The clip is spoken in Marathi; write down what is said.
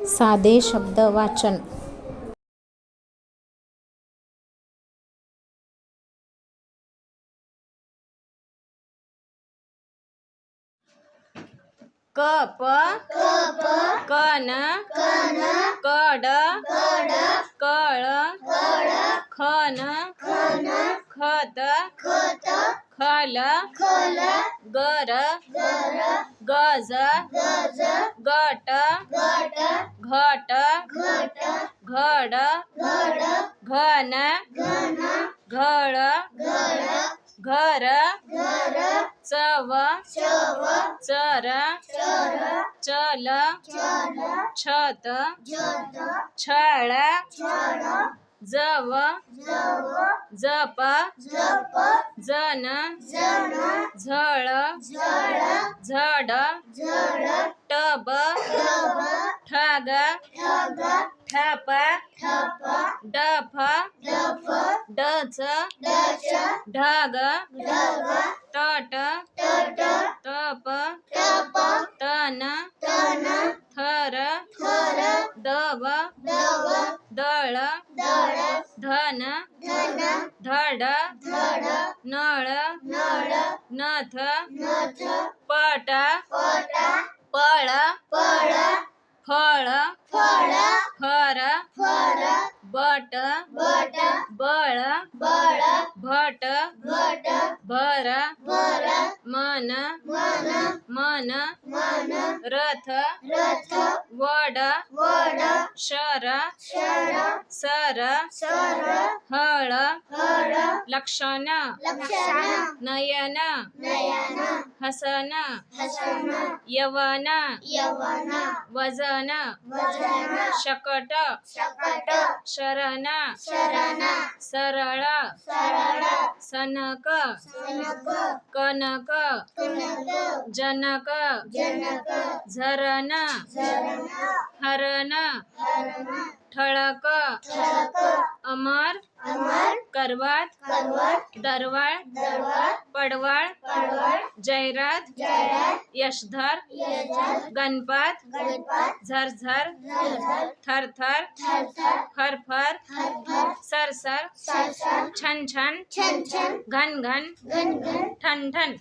साधे शब्द वाचन. कप कन कड कळ खन खत खल गर गज गट घट घड घन घळ घर चव चर चल छत छळ जव जप जन झळ झड टब ठग ठप डफ डच ढग तट तप तन थर दव दळ धन धड नळ नथ पट पळ फळ फर बट बळ भट भर मन रथ वड शर सर हळ लक्षण नयन हसन यवन वजन शकट शरण सरळ सनक कनक जनक झरण हरण ठळक अमर करवात दरवाळ पडवाळ जयरात यशधर गणपत झरझर थरथर फरफर सरसर छन छन घन घन ठन ठन